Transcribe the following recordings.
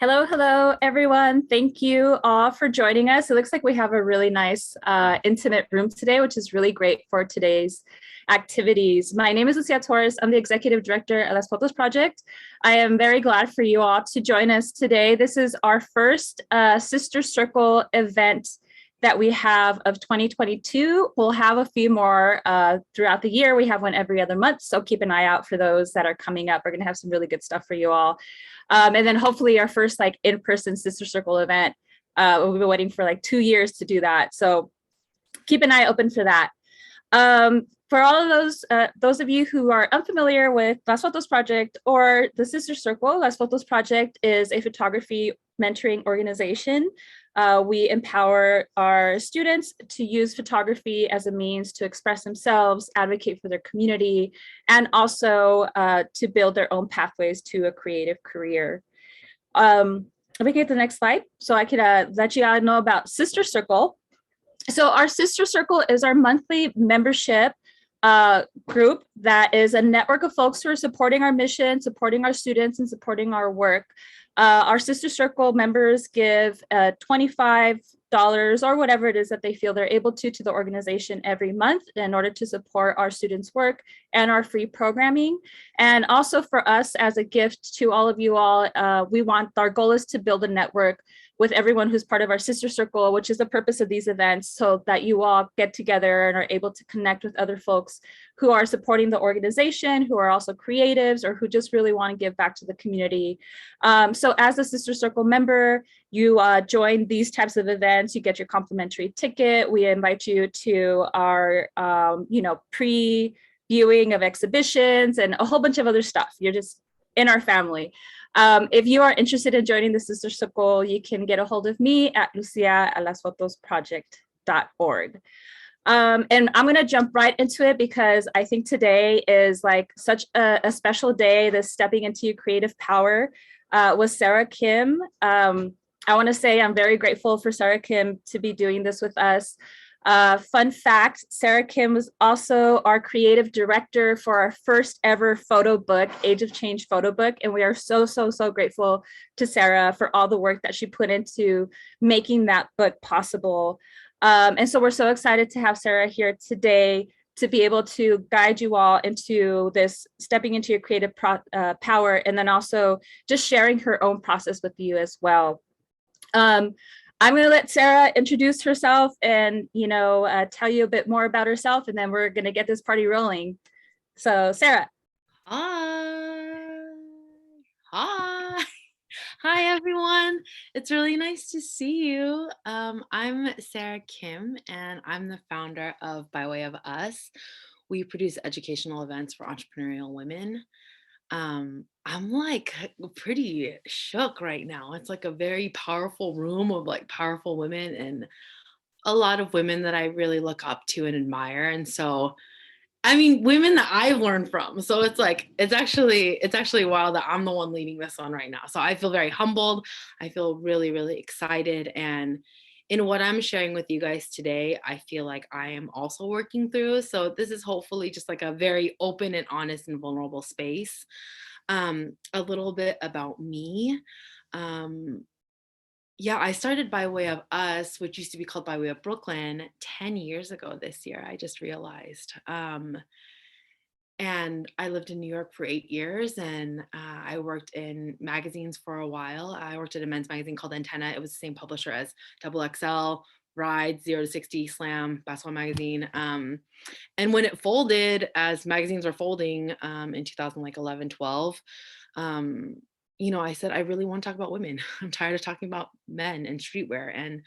Hello, hello, everyone. Thank you all for joining us. It looks like we have a really nice, intimate room today, which is really great for today's activities. My name is Lucia Torres. I'm the Executive Director at Fotos Project. I am very glad for you all to join us today. This is our first Sister Circle event that we have of 2022. We'll have a few more throughout the year. We have one every other month, so keep an eye out for those that are coming up. We're going to have some really good stuff for you all. And then hopefully our first in-person Sister Circle event. We've been waiting for 2 years to do that. So keep an eye open for that. For all of those of you who are unfamiliar with Las Fotos Project or the Sister Circle, Las Fotos Project is a photography mentoring organization. We empower our students to use photography as a means to express themselves, advocate for their community, and also to build their own pathways to a creative career. Let me get the next slide so I could let you all know about Sister Circle. So our Sister Circle is our monthly membership group that is a network of folks who are supporting our mission, supporting our students, and supporting our work. Our Sister Circle members give $25 or whatever it is that they feel they're able to the organization every month in order to support our students' work and our free programming. And also for us as a gift to all of you all, our goal is to build a network with everyone who's part of our Sister Circle, which is the purpose of these events, so that you all get together and are able to connect with other folks who are supporting the organization, who are also creatives, or who just really want to give back to the community. So as a Sister Circle member, you join these types of events, you get your complimentary ticket. We invite you to our, pre-viewing of exhibitions and a whole bunch of other stuff. You're just in our family. If you are interested in joining the Sister Circle, you can get a hold of me at lucia@lasfotosproject.org. And I'm going to jump right into it because I think today is such a special day, this stepping into your creative power with Sarah Kim. I want to say I'm very grateful for Sarah Kim to be doing this with us. Fun fact, Sarah Kim was also our creative director for our first ever photo book, Age of Change photo book. And we are so, so, so grateful to Sarah for all the work that she put into making that book possible. And so we're so excited to have Sarah here today to be able to guide you all into this, stepping into your creative power, and then also just sharing her own process with you as well. I'm going to let Sarah introduce herself and, tell you a bit more about herself, and then we're going to get this party rolling. So, Sarah. Hi. Hi. Hi, everyone. It's really nice to see you. I'm Sarah Kim, and I'm the founder of By Way of Us. We produce educational events for entrepreneurial women. I'm pretty shook right now. It's like a very powerful room of powerful women and a lot of women that I really look up to and admire. And so, I mean, women that I've learned from. So it's actually wild that I'm the one leading this one right now. So I feel very humbled. I feel really, really excited. And in what I'm sharing with you guys today, I feel like I am also working through. So this is hopefully just like a very open and honest and vulnerable space. A little bit about me. Um, yeah, I started By Way of Us, which used to be called By Way of Brooklyn, 10 years ago this year, I just realized. And I lived in New York for 8 years, and I worked in magazines for a while. I worked at a men's magazine called Antenna. It was the same publisher as Double XL, Ride, 0 to 60, Slam, Basketball Magazine. And when it folded, as magazines were folding in 2011, 12, I said, I really want to talk about women. I'm tired of talking about men and streetwear and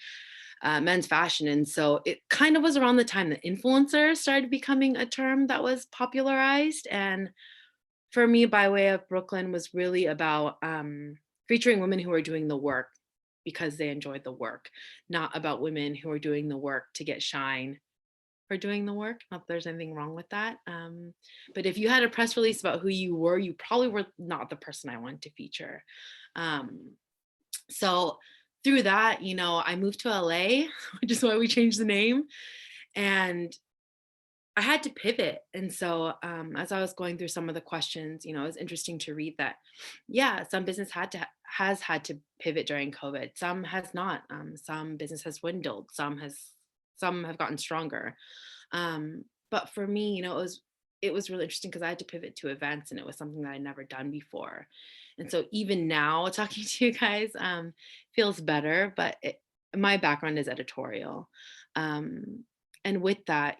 men's fashion. And so it kind of was around the time that influencers started becoming a term that was popularized. And for me, By Way of Brooklyn was really about featuring women who are doing the work because they enjoyed the work, not about women who are doing the work to get shine for doing the work. Not that there's anything wrong with that. But if you had a press release about who you were, you probably were not the person I wanted to feature. So through that, I moved to LA, which is why we changed the name. And I had to pivot. And so as I was going through some of the questions, it was interesting to read that, yeah, some business has had to pivot during COVID. Some has not. Some business has dwindled. Some have gotten stronger. But for me, it was really interesting because I had to pivot to events, and it was something that I'd never done before. And so even now, talking to you guys feels better. But my background is editorial, um, and with that,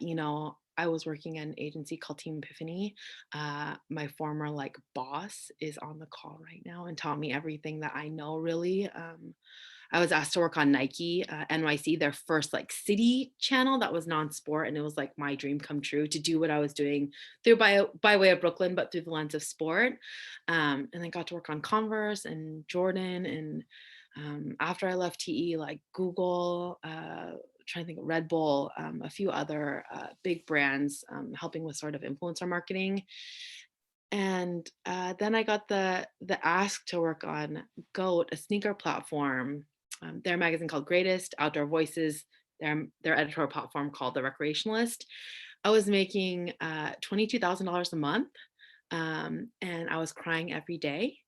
I was working at an agency called Team Epiphany. My former boss is on the call right now and taught me everything that I know. Really, I was asked to work on Nike NYC, their first city channel that was non-sport, and it was like my dream come true to do what I was doing through by way of Brooklyn, but through the lens of sport. And I got to work on Converse and Jordan, and after I left TE, like Google. Trying to think of Red Bull, a few other big brands, helping with sort of influencer marketing. And then I got the ask to work on Goat, a sneaker platform. Their magazine called Greatest, Outdoor Voices, their editorial platform called The Recreationalist. I was making $22,000 a month, and I was crying every day.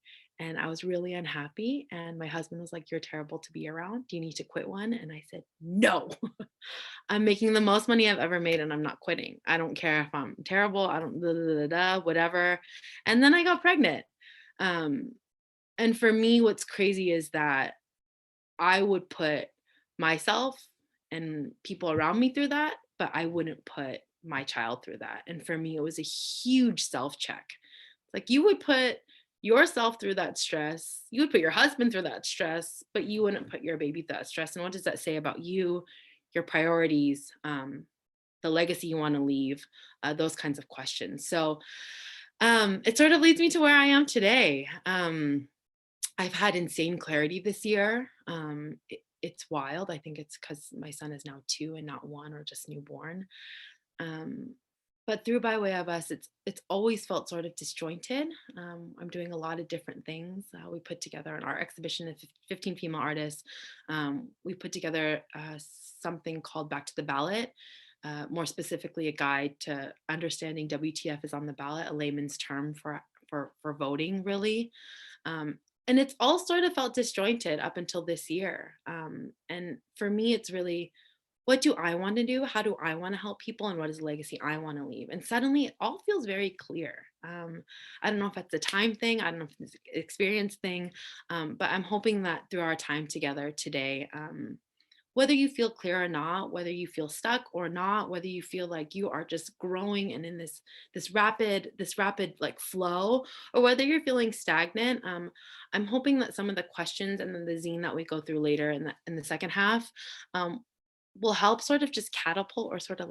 And I was really unhappy. And my husband was like, "You're terrible to be around. Do you need to quit one?" And I said, "No, I'm making the most money I've ever made and I'm not quitting. I don't care if I'm terrible. I don't, da, da, da, da, whatever." And then I got pregnant. Um, and for me, what's crazy is that I would put myself and people around me through that, but I wouldn't put my child through that. And for me, it was a huge self check. Like, you would put yourself through that stress, you would put your husband through that stress, but you wouldn't put your baby through that stress. And what does that say about you, your priorities, the legacy you want to leave, those kinds of questions? So it sort of leads me to where I am today. I've had insane clarity this year. It's wild. I think it's because my son is now 2 and not 1, or just newborn. Um, but through by way of us, it's always felt sort of disjointed. I'm doing a lot of different things. We put together in our exhibition of 15 female artists. We put together something called Back to the Ballot. More specifically, a guide to understanding WTF is on the ballot, a layman's term for voting, really. And it's all sort of felt disjointed up until this year. And for me, it's really, what do I want to do? How do I want to help people? And what is the legacy I want to leave? And suddenly it all feels very clear. I don't know if it's a time thing, I don't know if it's an experience thing, but I'm hoping that through our time together today, whether you feel clear or not, whether you feel stuck or not, whether you feel like you are just growing and in this rapid flow, or whether you're feeling stagnant, I'm hoping that some of the questions and then the zine that we go through later in the second half, um, will help sort of just catapult or sort of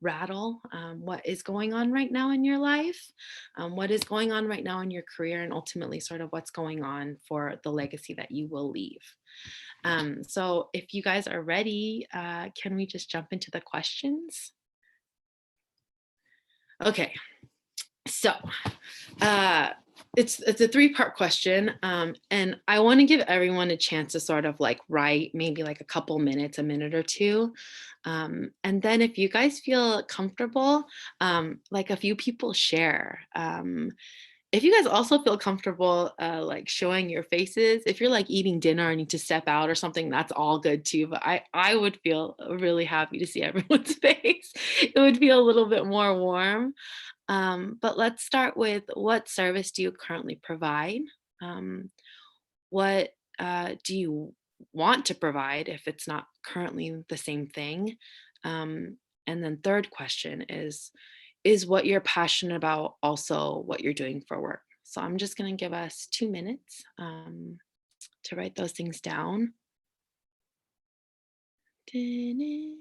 rattle what is going on right now in your life, what is going on right now in your career, and ultimately sort of what's going on for the legacy that you will leave. So if you guys are ready, can we just jump into the questions? Okay, so it's a 3-part question, and I want to give everyone a chance to sort of write maybe a couple minutes, a minute or two, and then if you guys feel comfortable, a few people share. If you guys also feel comfortable showing your faces, if you're eating dinner and need to step out or something, that's all good too. But I would feel really happy to see everyone's face. It would feel a little bit more warm. But let's start with, what service do you currently provide? What do you want to provide if it's not currently the same thing? And then third question is what you're passionate about also what you're doing for work? So I'm just going to give us 2 minutes to write those things down. If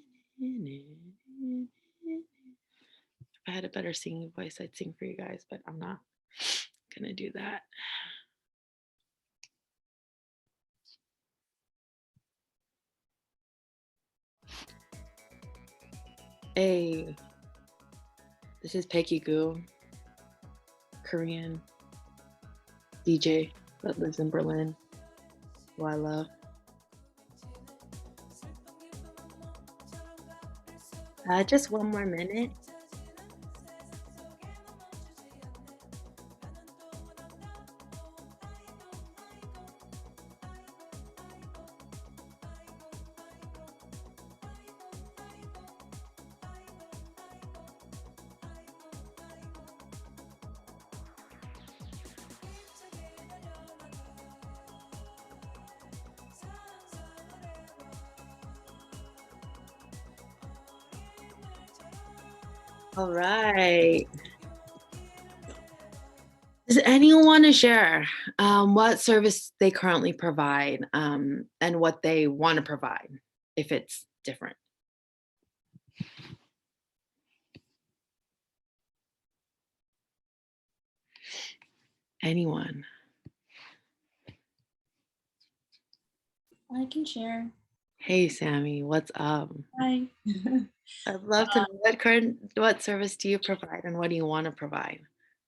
I had a better singing voice, I'd sing for you guys, but I'm not going to do that. Hey, this is Peggy Goo, Korean DJ that lives in Berlin, who I love. Just 1 more minute. All right. Does anyone want to share what service they currently provide and what they want to provide if it's different? Anyone? I can share. Hey, Sammy, what's up? Hi. I'd love to know what service do you provide and what do you want to provide?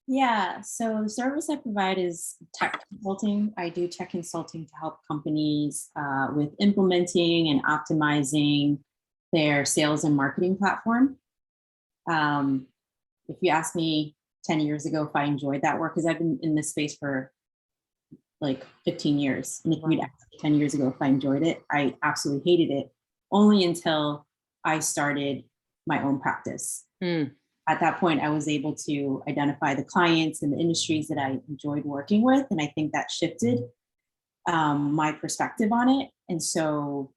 Yeah, so the service I provide is tech consulting. I do tech consulting to help companies with implementing and optimizing their sales and marketing platform. If you asked me 10 years ago if I enjoyed that work, because I've been in this space for like 15 years. And if you'd asked me 10 years ago if I enjoyed it, I absolutely hated it, only until I started my own practice. Mm. At that point, I was able to identify the clients and the industries that I enjoyed working with. And I think that shifted my perspective on it. And so,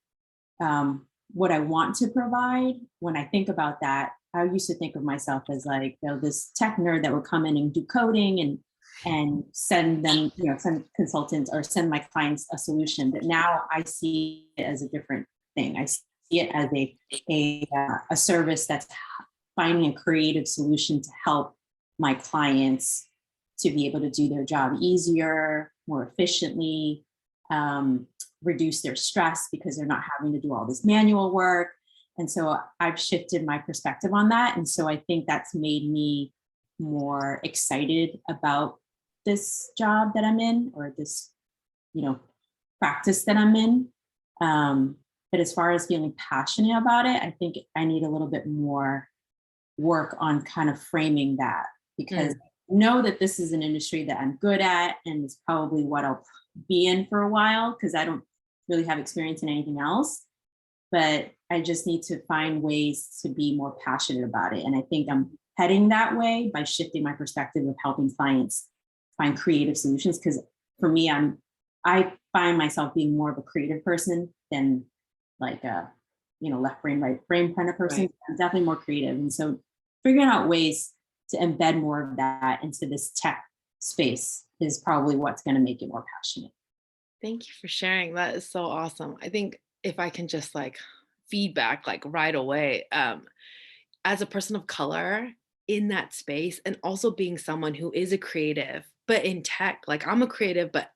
what I want to provide, when I think about that, I used to think of myself as like, this tech nerd that would come in and do coding and send them, send consultants or send my clients a solution. But now I see it as a different thing. I see it as a service that's finding a creative solution to help my clients to be able to do their job easier, more efficiently, reduce their stress because they're not having to do all this manual work. And so I've shifted my perspective on that. And so I think that's made me more excited about this job that I'm in, or this, practice that I'm in. But as far as feeling passionate about it, I think I need a little bit more work on kind of framing that, because I know that this is an industry that I'm good at and it's probably what I'll be in for a while, because I don't really have experience in anything else. But I just need to find ways to be more passionate about it. And I think I'm heading that way by shifting my perspective of helping clients find creative solutions. Because for me, I find myself being more of a creative person than like a left brain, right brain kind of person. Right. I'm definitely more creative. And so figuring out ways to embed more of that into this tech space is probably what's going to make it more passionate. Thank you for sharing. That is so awesome. I think if I can just feedback right away, as a person of color in that space, and also being someone who is a creative, but in tech, I'm a creative, but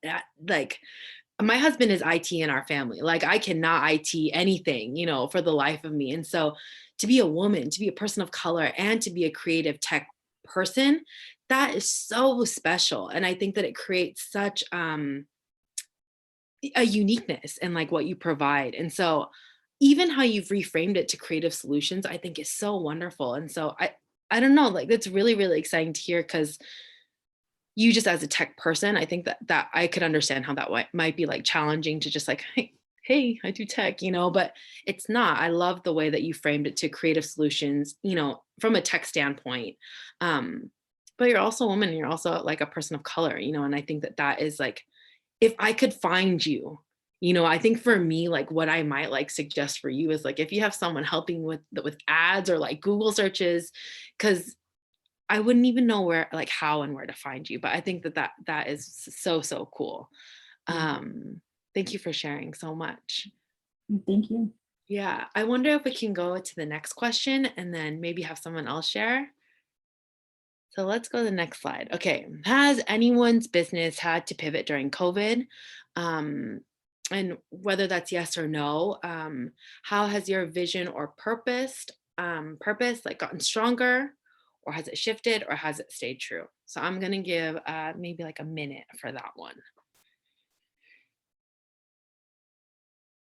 my husband is IT in our family. I cannot IT anything, for the life of me. And so to be a woman, to be a person of color, and to be a creative tech person, that is so special. And I think that it creates such a uniqueness in what you provide. And so even how you've reframed it to creative solutions, I think is so wonderful. And so I don't know, that's really, really exciting to hear, because you just as a tech person, I think that I could understand how that might be challenging to just hey, I do tech, but it's not. I love the way that you framed it to creative solutions, from a tech standpoint. But you're also a woman, and you're also a person of color, and I think that is if I could find you, I think for me, what I might suggest for you is if you have someone helping with ads or Google searches, because I wouldn't even know where, how and where to find you. But I think that is so, so cool. Thank you for sharing so much. Thank you. Yeah. I wonder if we can go to the next question and then maybe have someone else share. So let's go to the next slide. Okay. Has anyone's business had to pivot during COVID? And whether that's yes or no, how has your vision or purpose gotten stronger? Or has it shifted, or has it stayed true? So I'm going to give maybe a minute for that one.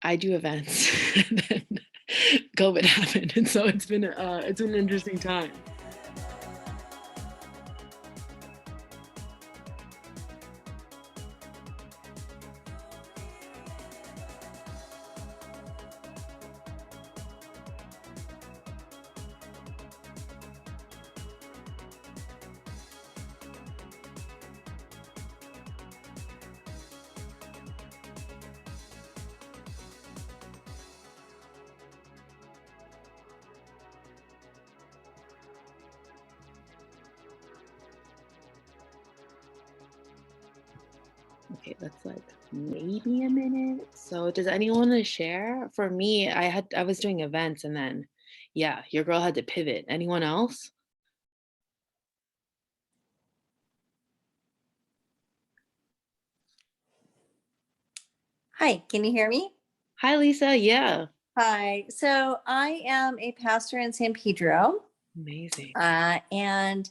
I do events, and then COVID happened, and so it's been an interesting time. Okay, that's like maybe a minute. So does anyone want to share? For me, I was doing events and then yeah, your girl had to pivot. Anyone else? Hi, can you hear me? Hi Lisa. Yeah. Hi. So I am a pastor in San Pedro, Amazing. and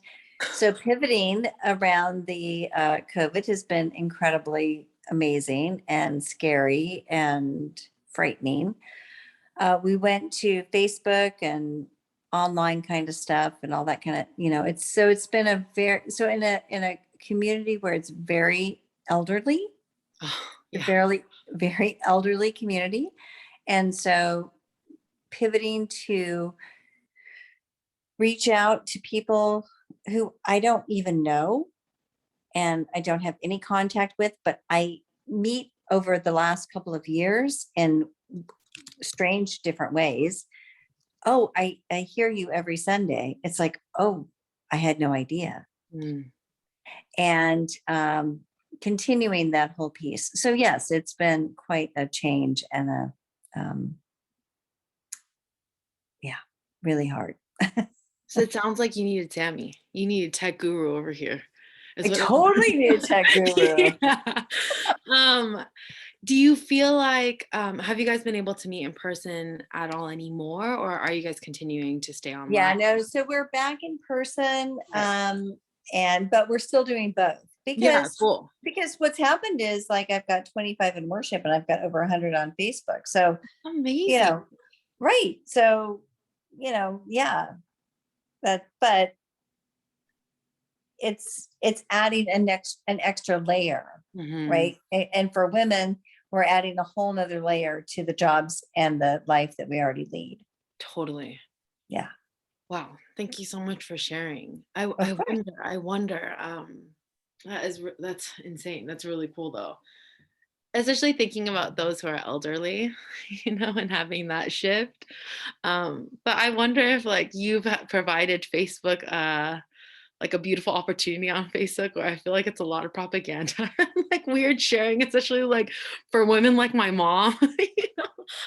so pivoting around the COVID has been incredibly amazing and scary and frightening. We went to Facebook and online kind of stuff and all that kind of, it's been a very so in a community where it's very elderly, Oh, a yeah. very elderly community. And so pivoting to reach out to people who I don't even know and I don't have any contact with, but I meet over the last couple of years in strange different ways. Oh, I hear you every Sunday. It's like, oh, I had no idea. Mm. And continuing that whole piece. So yes, it's been quite a change and yeah, really hard. So it sounds like you needed Tammy. You needed tech guru over here. I totally need a tech guru. Yeah. Um, do you feel like have you guys been able to meet in person at all anymore, or are you guys continuing to stay Yeah, online? no, so we're back in person, Yes. but we're still doing both Yeah, cool. because what's happened is like I've got 25 in worship and I've got over 100 on Facebook. So, you Amazing. know, right. So, yeah, but it's adding an extra layer, Mhm. right? And for women, we're adding a whole nother layer to the jobs and the life that we already lead. Totally. Yeah. Wow. Thank you so much for sharing. Of course. I wonder, that's insane. That's really cool though. Especially thinking about those who are elderly, and having that shift. But I wonder if like you've provided Facebook like a beautiful opportunity on Facebook where I feel like it's a lot of propaganda and like weird sharing, especially like for women like my mom.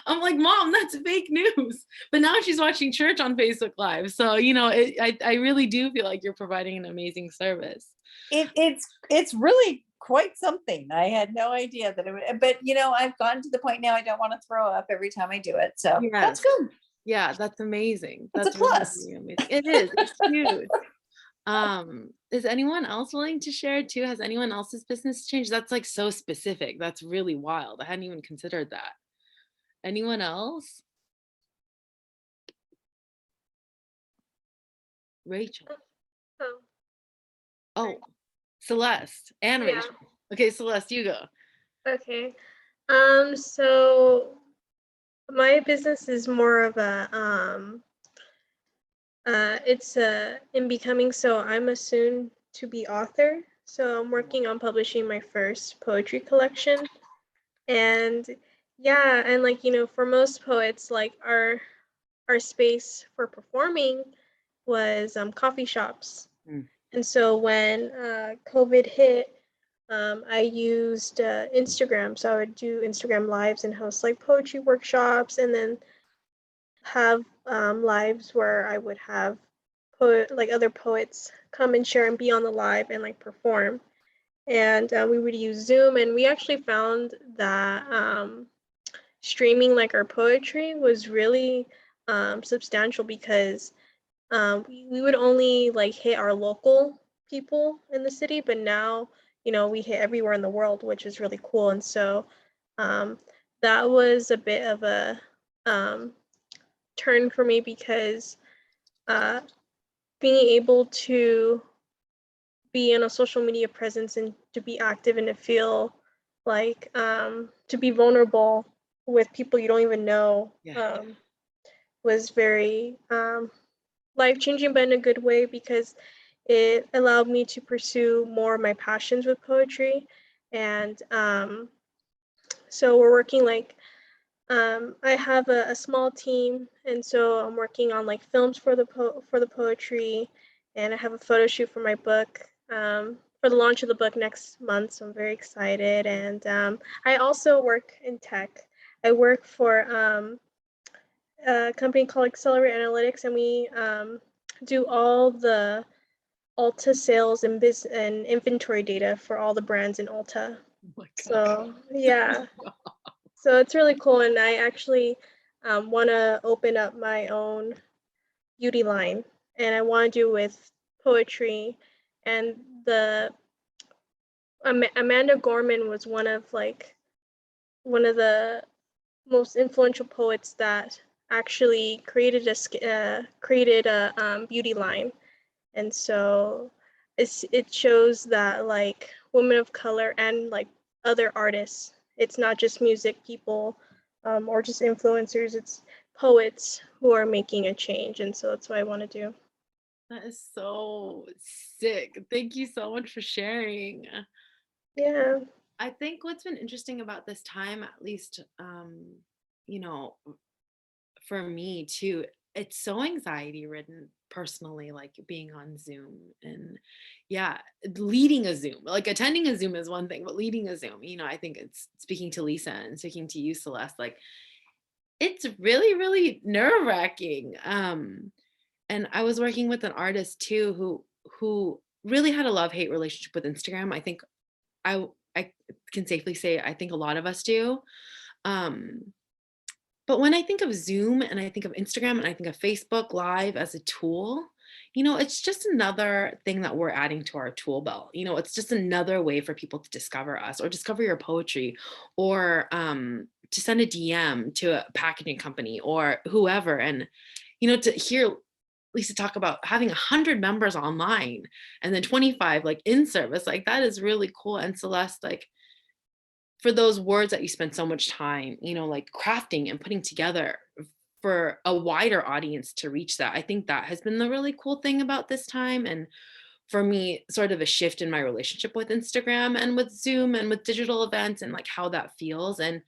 I'm like, Mom, that's fake news. But now she's watching church on Facebook Live. So, I really do feel like you're providing an amazing service. It's really quite something. I had no idea that it would, but I've gotten to the point now I don't want to throw up every time I do it. So that's Yes. good. Yeah, that's amazing. It's a That's really, plus. really amazing. It is. It's huge. Is anyone else willing to share too? Has anyone else's business changed? That's like so specific. That's really wild. I hadn't even considered that. Anyone else? Rachel. Oh, Oh, sorry. Celeste and Yeah. Rachel. Okay, Celeste, you go. Okay. So my business is more of a it's in becoming. So I'm a soon to be author. So I'm working on publishing my first poetry collection. And yeah, and like for most poets, like our space for performing was coffee shops. Mm. And so when COVID hit, I used Instagram. So I would do Instagram lives and host like poetry workshops, and then have lives where I would have like other poets come and share and be on the live and like perform. And we would use Zoom, and we actually found that streaming like our poetry was really substantial because we would only like hit our local people in the city, but now we hit everywhere in the world, which is really cool. And so um, that was a bit of a um, turn for me because uh, being able to be in a social media presence and to be active and to feel like to be vulnerable with people you don't even know Yeah. was very life changing, but in a good way because it allowed me to pursue more of my passions with poetry. And so we're working like I have a small team, and so I'm working on like films for the poetry, and I have a photo shoot for my book for the launch of the book next month. So I'm very excited. And I also work in tech. I work for a company called Accelerate Analytics, and we do all the Ulta sales and and inventory data for all the brands in Ulta. Oh my God. So yeah, so it's really cool. And I actually want to open up my own beauty line, and I want to do with poetry. And the Amanda Gorman was one of the most influential poets that actually created a beauty line. And so it shows that like women of color and like other artists, it's not just music people or just influencers, it's poets who are making a change. And so that's what I want to do. That is so sick. Thank you so much for sharing. Yeah. I think what's been interesting about this time, at least, you know, for me too, it's so anxiety ridden personally, like being on Zoom and yeah, leading a Zoom, like attending a Zoom is one thing, but leading a Zoom, I think it's speaking to Lisa and speaking to you, Celeste, like it's really, really nerve wracking. And I was working with an artist too who really had a love-hate relationship with Instagram. I think I can safely say I think a lot of us do. Um, but when I think of Zoom and I think of Instagram and I think of Facebook Live as a tool, it's just another thing that we're adding to our tool belt. It's just another way for people to discover us or discover your poetry or to send a DM to a packaging company or whoever. And, to hear Lisa talk about having 100 members online and then 25 like in service, like that is really cool. And Celeste, like, for those words that you spend so much time, like crafting and putting together for a wider audience to reach that. I think that has been the really cool thing about this time. And for me, sort of a shift in my relationship with Instagram and with Zoom and with digital events and like how that feels. And,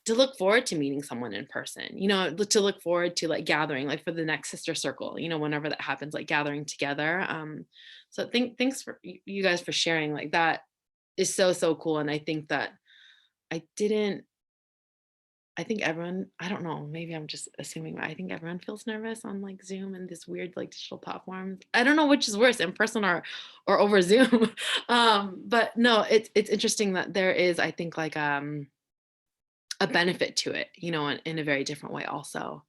to look forward to meeting someone in person, to look forward to like gathering, like for the next sister circle, whenever that happens, like gathering together. So thanks for you guys for sharing, like that is so, so cool. And I think that I think everyone, I don't know, maybe I'm just assuming, but I think everyone feels nervous on like Zoom and this weird like digital platforms. I don't know which is worse, in person or over Zoom. But no, it's interesting that there is, I think, like a benefit to it, in a very different way also.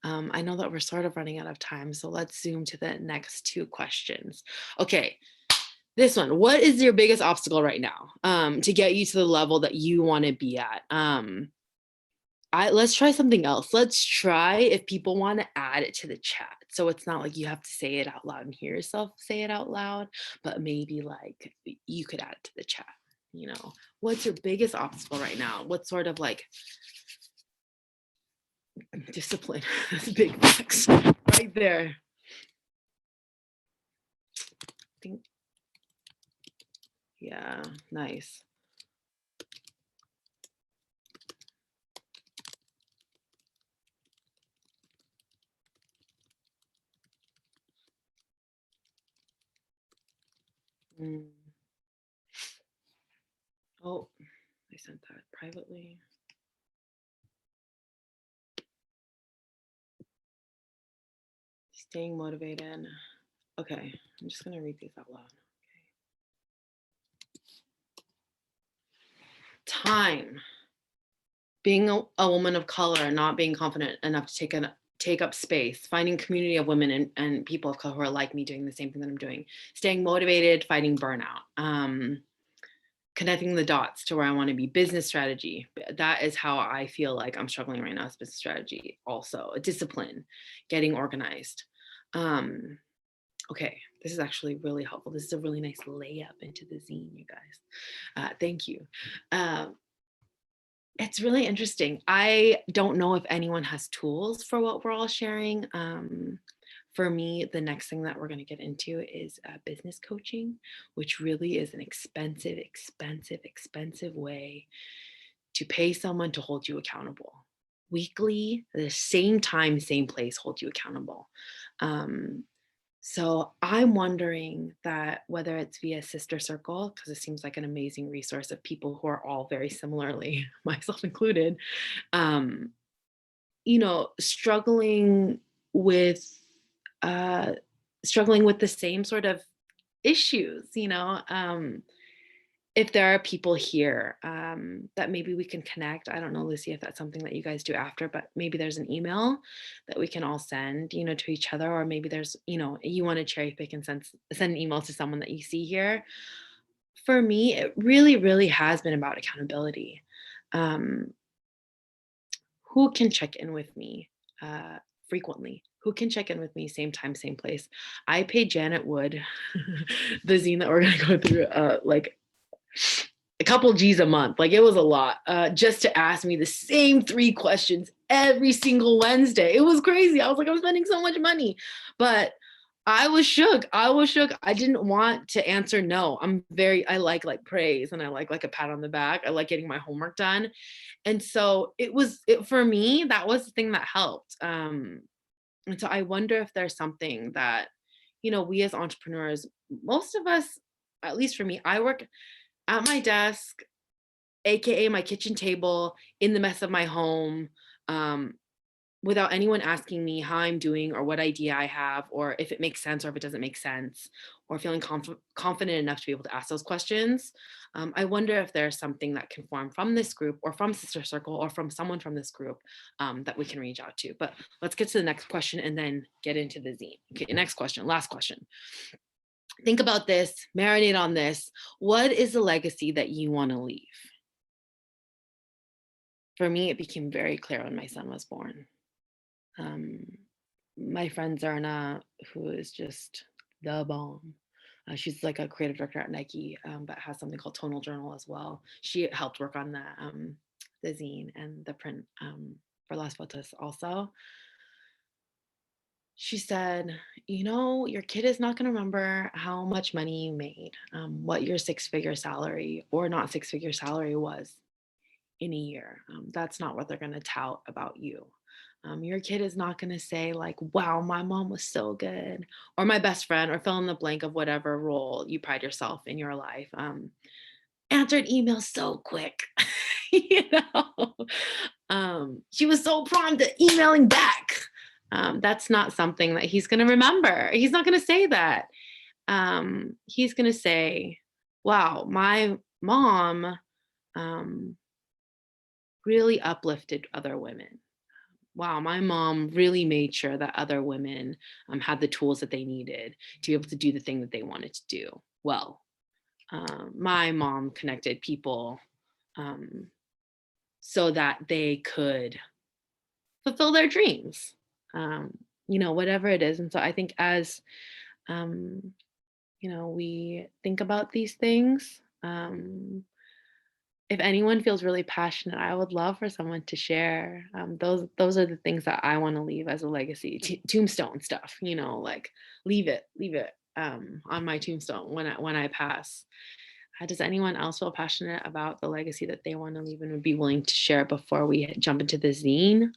I know that we're sort of running out of time, so let's zoom to the next two questions. Okay, this one, what is your biggest obstacle right now to get you to the level that you want to be at? Let's try something else. Let's try if people want to add it to the chat. So it's not like you have to say it out loud and hear yourself say it out loud, but maybe like you could add it to the chat. What's your biggest obstacle right now? What sort of like discipline? That's big facts right there. I think, yeah, nice. Oh, I sent that privately. Staying motivated. Okay, I'm just gonna read these out loud. Okay. Time. Being a woman of color, not being confident enough to take up space, finding community of women and people of color who are like me doing the same thing that I'm doing, staying motivated, fighting burnout, connecting the dots to where I want to be, business strategy. That is how I feel like I'm struggling right now, is business strategy. Also a discipline, getting organized. Okay, this is actually really helpful. This is a really nice layup into the zine, you guys. Thank you. It's really interesting. I don't know if anyone has tools for what we're all sharing. For me, the next thing that we're going to get into is business coaching, which really is an expensive, expensive, expensive way to pay someone to hold you accountable. Weekly, the same time, same place, hold you accountable. So I'm wondering that whether it's via Sister Circle, because it seems like an amazing resource of people who are all very similarly, myself included, um, struggling with struggling with the same sort of issues, if there are people here that maybe we can connect. I don't know, Lucy, if that's something that you guys do after, but maybe there's an email that we can all send, to each other, or maybe there's, you want to cherry pick and send an email to someone that you see here. For me, it really, really has been about accountability. Um, who can check in with me frequently? Who can check in with me same time, same place? I paid Janet Wood, the zine that we're gonna go through, like a couple G's a month. Like, it was a lot, just to ask me the same 3 questions every single Wednesday. It was crazy. I was like, I'm spending so much money, but I was shook. I didn't want to answer no. I like praise, and I like a pat on the back. I like getting my homework done. And so for me, that was the thing that helped. And so I wonder if there's something that, we as entrepreneurs, most of us, at least for me, I work at my desk, AKA my kitchen table, in the mess of my home, without anyone asking me how I'm doing or what idea I have, or if it makes sense or if it doesn't make sense, or feeling confident enough to be able to ask those questions. I wonder if there's something that can form from this group, or from Sister Circle, or from someone from this group, that we can reach out to. But let's get to the next question and then get into the zine. Okay, next question, last question. Think about this, marinate on this. What is the legacy that you want to leave? For me, it became very clear when my son was born. My friend Zarna, who is just the bomb. She's like a creative director at Nike, but has something called Tonal Journal as well. She helped work on the zine and the print for Las Fotos also. She said, your kid is not going to remember how much money you made, what your 6-figure salary or not 6-figure salary was in a year. That's not what they're going to tout about you. Your kid is not going to say like, wow, my mom was so good, or my best friend, or fill in the blank of whatever role you pride yourself in your life. Answered emails so quick. She was so prompt at emailing back. That's not something that he's going to remember. He's not going to say that. He's going to say, wow, my mom really uplifted other women. Wow, my mom really made sure that other women had the tools that they needed to be able to do the thing that they wanted to do well. My mom connected people so that they could fulfill their dreams, whatever it is. And so I think as, we think about these things, if anyone feels really passionate, I would love for someone to share. Those are the things that I want to leave as a legacy, tombstone stuff. Like leave it on my tombstone when I pass. Does anyone else feel passionate about the legacy that they want to leave and would be willing to share before we jump into the zine?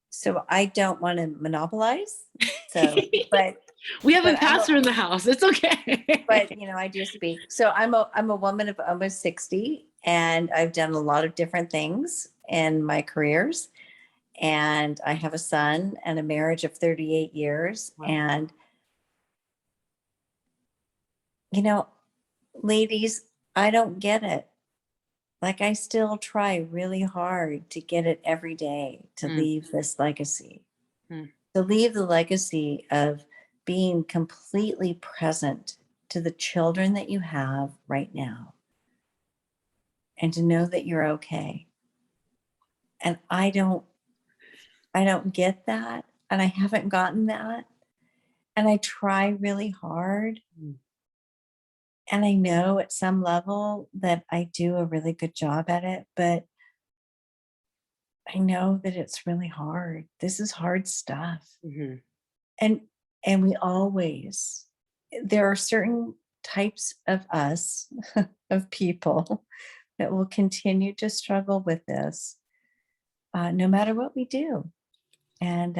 So I don't want to monopolize. So, but we have a but pastor in the house. It's okay. But I do speak. So I'm a woman of almost 60, and I've done a lot of different things in my careers. And I have a son and a marriage of 38 years. Wow. And ladies, I don't get it. Like, I still try really hard to get it every day, to leave this legacy, to leave the legacy of being completely present to the children that you have right now, and to know that you're okay. And I don't get that, and I haven't gotten that. And I try really hard. And I know at some level that I do a really good job at it, but I know that it's really hard. This is hard stuff. Mm-hmm. And we always, there are certain types of us, of people, that will continue to struggle with this. no matter what we do. And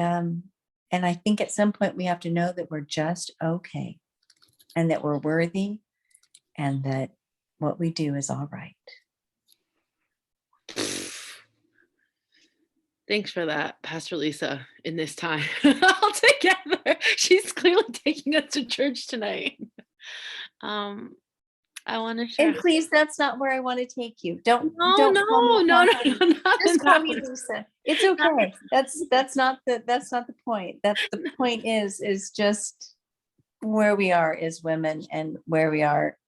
I think at some point we have to know that we're just okay, and that we're worthy, and that what we do is all right. Thanks for that, Pastor Lisa, in this time all together. She's clearly taking us to church tonight. I want to share. And please, that's not where I want to take you. Don't No, call me not just call me that. Lisa. It's okay. That's not the point. That's the point is just where we are as women and where we are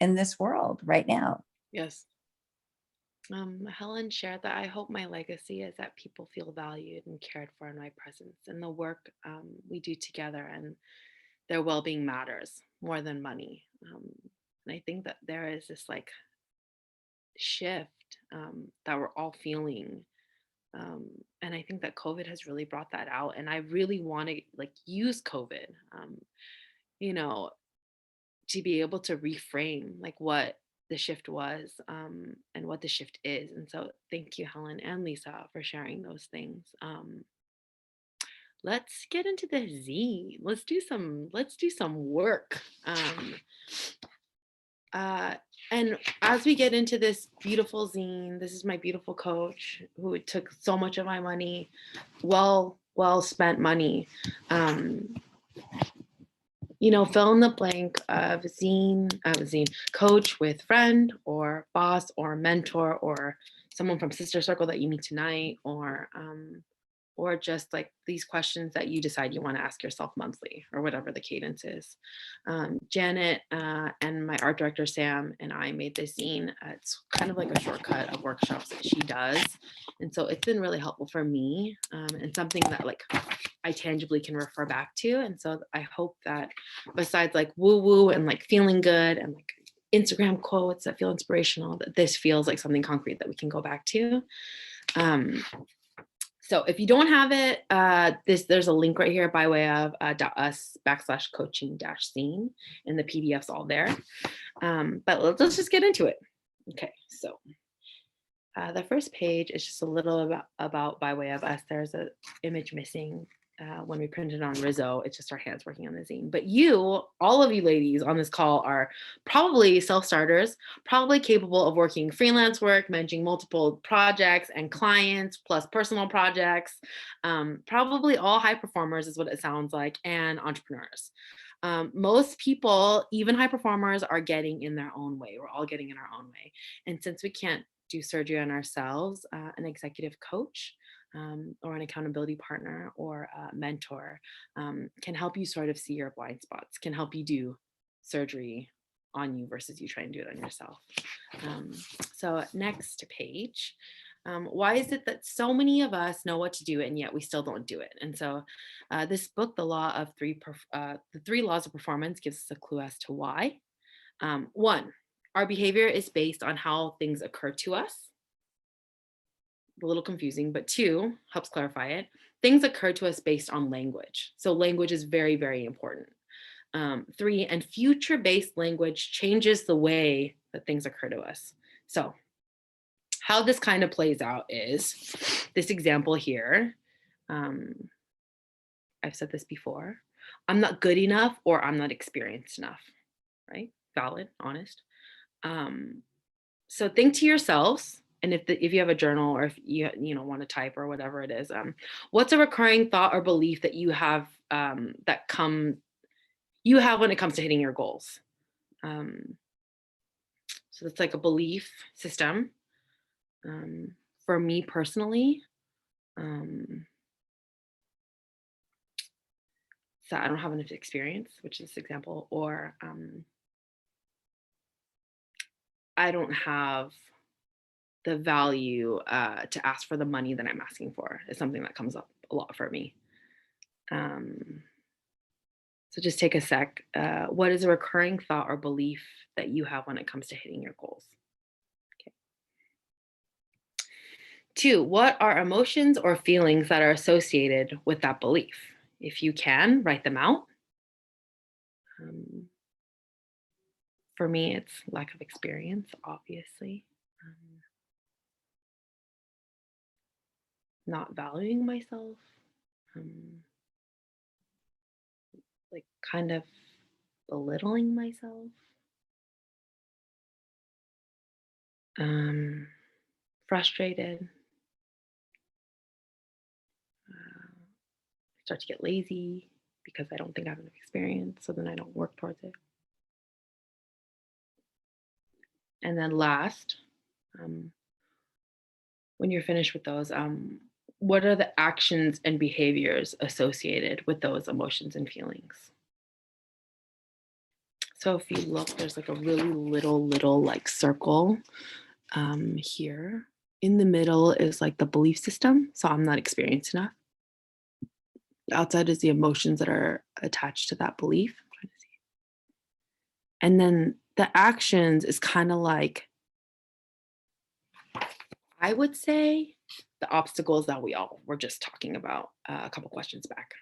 in this world right now. Yes. Helen shared that I hope my legacy is that people feel valued and cared for in my presence, and the work we do together, and their well-being matters more than money. And I think that there is this like shift that we're all feeling. And I think that COVID has really brought that out. And I really want to like use COVID, you know, to be able to reframe like what the shift was, and what the shift is. And so thank you, Helen and Lisa, for sharing those things. Let's get into the zine. Let's do some work. And as we get into this beautiful zine, this is my beautiful coach who took so much of my money, well spent money. Fill in the blank of zine, coach with friend or boss or mentor or someone from Sister Circle that you meet tonight, or just like these questions that you decide you want to ask yourself monthly or whatever the cadence is. Janet and my art director, Sam, and I made this zine. It's kind of like a shortcut of workshops that she does. And so it's been really helpful for me, and something that like I tangibly can refer back to. And so I hope that besides like woo woo and like feeling good and like Instagram quotes that feel inspirational, that this feels like something concrete that we can go back to. So if you don't have it, there's a link right here by way of us/coaching-zine, and the PDF's all there. But let's just get into it. Okay, so the first page is just a little about by way of us. There's an image missing. When we printed on Rizzo, it's just our hands working on the zine. But all of you ladies on this call are probably self-starters, probably capable of working freelance work, managing multiple projects and clients, plus personal projects. Probably all high performers is what it sounds like, and entrepreneurs. Most people, even high performers, are getting in their own way. We're all getting in our own way. And since we can't do surgery on ourselves, an executive coach, or an accountability partner or a mentor can help you sort of see your blind spots, can help you do surgery on you versus you trying to do it on yourself. So next page. Why is it that so many of us know what to do and yet we still don't do it? And so this book, the three laws of performance, gives us a clue as to why. One, our behavior is based on how things occur to us. A little confusing, but two, helps clarify it. Things occur to us based on language. So language is very, very important. Three, and future-based language changes the way that things occur to us. So how this kind of plays out is this example here. I've said this before. I'm not good enough, or I'm not experienced enough, right? Valid, honest. So think to yourselves, and if you have a journal, or if you want to type or whatever it is, what's a recurring thought or belief that you have when it comes to hitting your goals? So it's like a belief system. For me personally, so I don't have enough experience, which is this example, or I don't have the value to ask for the money that I'm asking for, is something that comes up a lot for me. So just take a sec. What is a recurring thought or belief that you have when it comes to hitting your goals? Okay. Two, what are emotions or feelings that are associated with that belief? If you can, write them out. For me, it's lack of experience, obviously. not valuing myself, like kind of belittling myself, frustrated, start to get lazy because I don't think I have enough experience, so then I don't work towards it. And then last, when you're finished with those, what are the actions and behaviors associated with those emotions and feelings? So if you look, there's like a really little like circle here. In the middle is like the belief system. So I'm not experienced enough. Outside is the emotions that are attached to that belief. I'm trying to see. And then the actions is kind of like, I would say, the obstacles that we all were just talking about a couple questions back.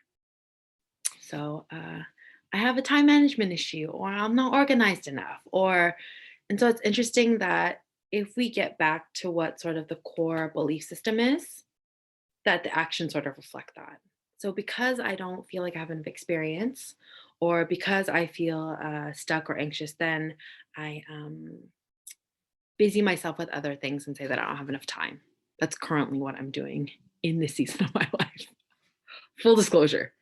So I have a time management issue, or I'm not organized enough, and so it's interesting that if we get back to what sort of the core belief system is, that the actions sort of reflect that. So because I don't feel like I have enough experience, or because I feel stuck or anxious, then I busy myself with other things and say that I don't have enough time. That's currently what I'm doing in this season of my life. Full disclosure.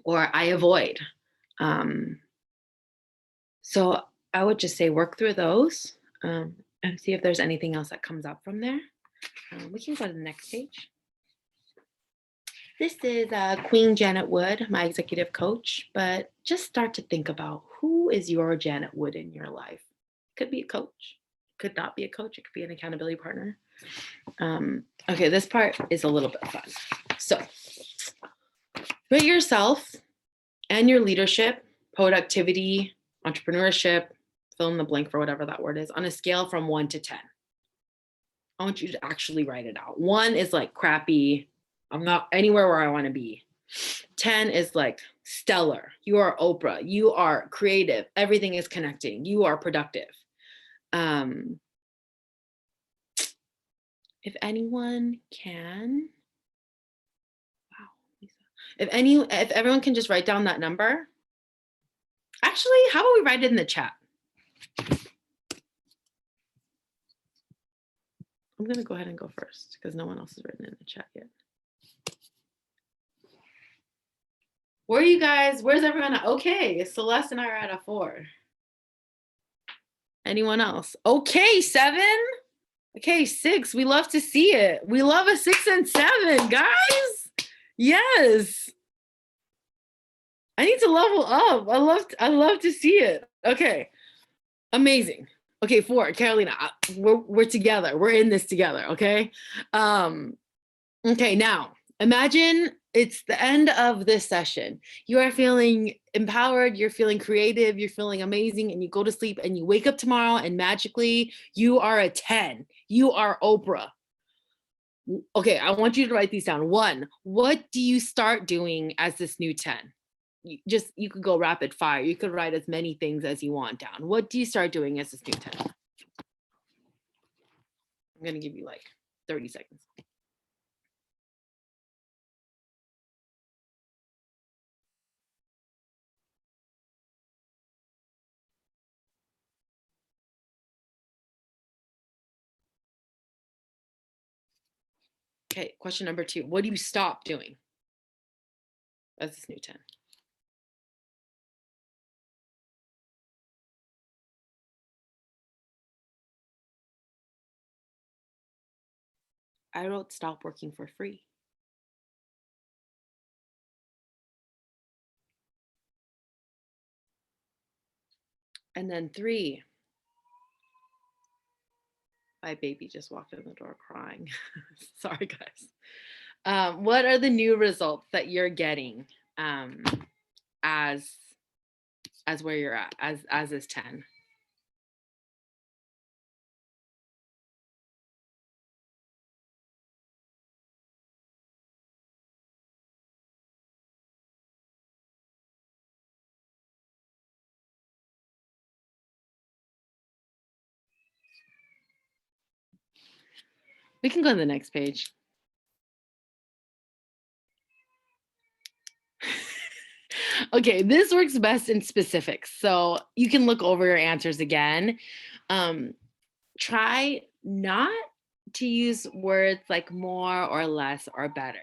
Or I avoid. So I would just say work through those and see if there's anything else that comes up from there. We can go to the next page. This is Queen Janet Wood, my executive coach, but just start to think about who is your Janet Wood in your life. Could be a coach, could not be a coach, it could be an accountability partner. Okay, this part is a little bit fun. So put yourself and your leadership, productivity, entrepreneurship, fill in the blank for whatever that word is, on a scale from 1 to 10. I want you to actually write it out. 1 is like crappy, I'm not anywhere where I want to be. 10 is like stellar. You are Oprah. You are creative. Everything is connecting. You are productive. If anyone can, wow, Lisa. If everyone can just write down that number. Actually, how about we write it in the chat? I'm gonna go ahead and go first because no one else has written in the chat yet. Where are you guys? Where's everyone at? Okay, Celeste and I are at a 4. Anyone else? Okay, 7. Okay, 6. We love to see it. We love a 6 and 7, guys. Yes. I need to level up. I love to see it. Okay. Amazing. Okay, 4. Carolina, we're together. We're in this together, okay? Okay, now imagine it's the end of this session. You are feeling empowered, you're feeling creative, you're feeling amazing, and you go to sleep and you wake up tomorrow and magically you are a 10. You are Oprah. Okay, I want you to write these down. 1, what do you start doing as this new 10? You could go rapid fire. You could write as many things as you want down. What do you start doing as this new 10? I'm gonna give you like 30 seconds. Okay, question number 2. What do you stop doing as this new 10? I wrote stop working for free. And then 3, my baby just walked in the door crying. Sorry, guys. What are the new results that you're getting as where you're at, as is 10? We can go to the next page. Okay, this works best in specifics. So you can look over your answers again. Try not to use words like more or less or better.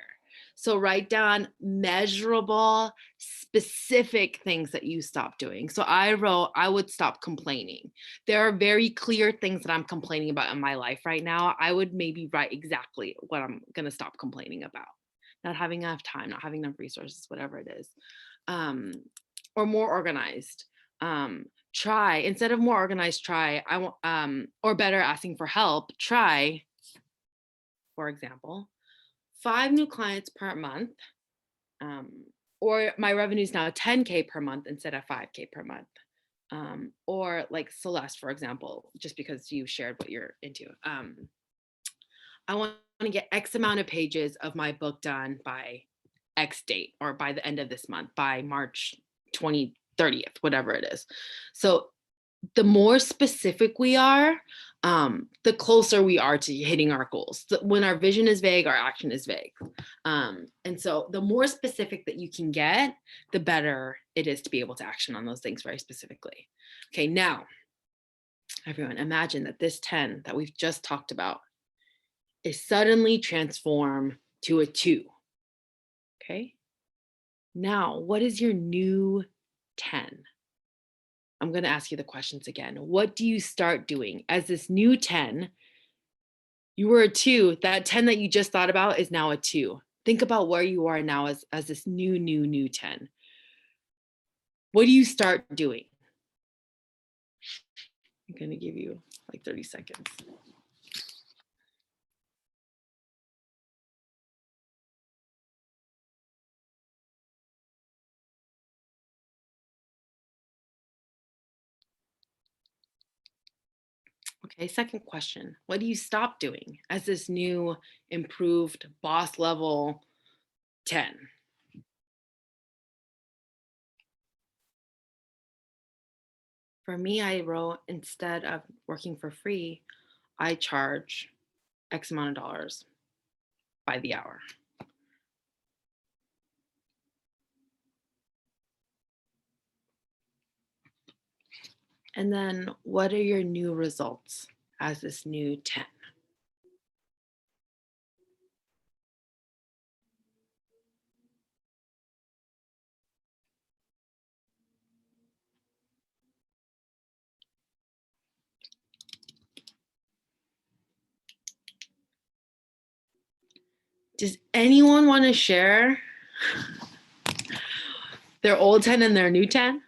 So write down measurable, specific things that you stop doing. So I wrote, I would stop complaining. There are very clear things that I'm complaining about in my life right now. I would maybe write exactly what I'm going to stop complaining about. Not having enough time, not having enough resources, whatever it is. Or more organized. Try, instead of more organized, try, I want, or better, asking for help, try, for example, 5 new clients per month, or my revenue is now 10K per month instead of 5K per month. Or like Celeste, for example, just because you shared what you're into. I want to get X amount of pages of my book done by X date, or by the end of this month, by March 30th, whatever it is. So the more specific we are, the closer we are to hitting our goals. When our vision is vague, our action is vague. And so the more specific that you can get, the better it is to be able to action on those things very specifically. Okay, now, everyone, imagine that this 10 that we've just talked about is suddenly transformed to a 2. Okay, now what is your new 10? I'm going to ask you the questions again. What do you start doing as this new 10? You were a 2. That 10 that you just thought about is now a 2. Think about where you are now as this new 10. What do you start doing? I'm going to give you like 30 seconds. Okay, second question. What do you stop doing as this new, improved, boss level 10? For me, I wrote, instead of working for free, I charge X amount of dollars by the hour. And then what are your new results as this new 10? Does anyone want to share their old 10 and their new 10?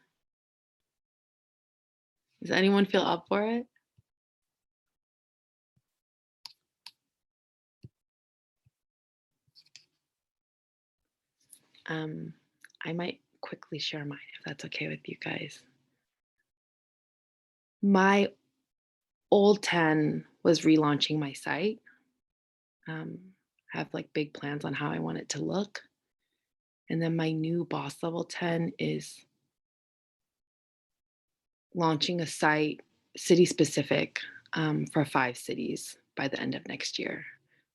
Does anyone feel up for it? I might quickly share mine if that's okay with you guys. My old 10 was relaunching my site. I have like big plans on how I want it to look. And then my new boss level 10 is launching a site, city specific, for 5 cities by the end of next year.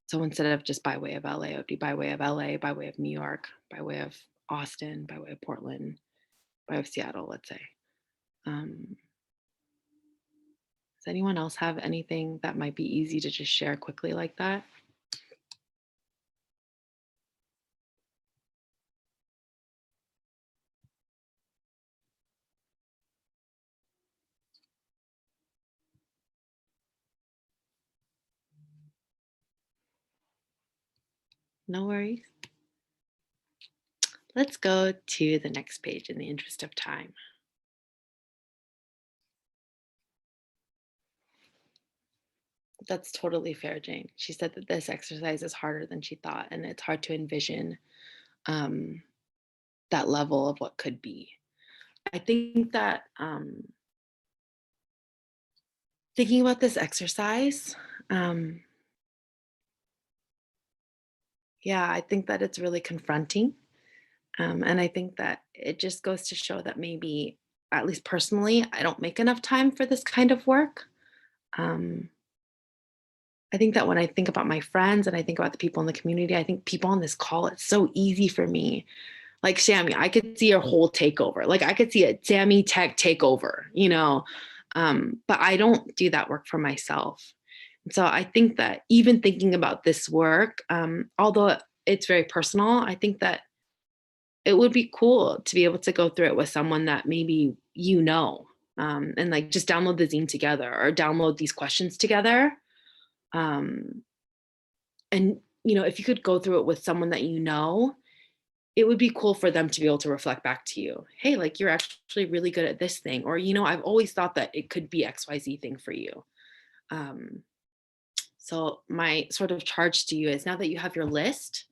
So instead of just by way of LA, it would be by way of LA, by way of New York, by way of Austin, by way of Portland, by way of Seattle, let's say. Does anyone else have anything that might be easy to just share quickly like that? No worries. Let's go to the next page in the interest of time. That's totally fair, Jane. She said that this exercise is harder than she thought, and it's hard to envision that level of what could be. I think that thinking about this exercise, yeah, I think that it's really confronting. And I think that it just goes to show that maybe, at least personally, I don't make enough time for this kind of work. I think that when I think about my friends and I think about the people in the community, I think people on this call, it's so easy for me Like Sammy, I could see your whole takeover. Like I could see a Sammy Tech takeover, you know, but I don't do that work for myself. And so I think that even thinking about this work, although it's very personal, I think that it would be cool to be able to go through it with someone that maybe you know, and like just download the zine together or download these questions together. Um, and you know, if you could go through it with someone that you know, it would be cool for them to be able to reflect back to you. Hey, like you're actually really good at this thing, or you know, I've always thought that it could be XYZ thing for you. So my sort of charge to you is now that you have your list,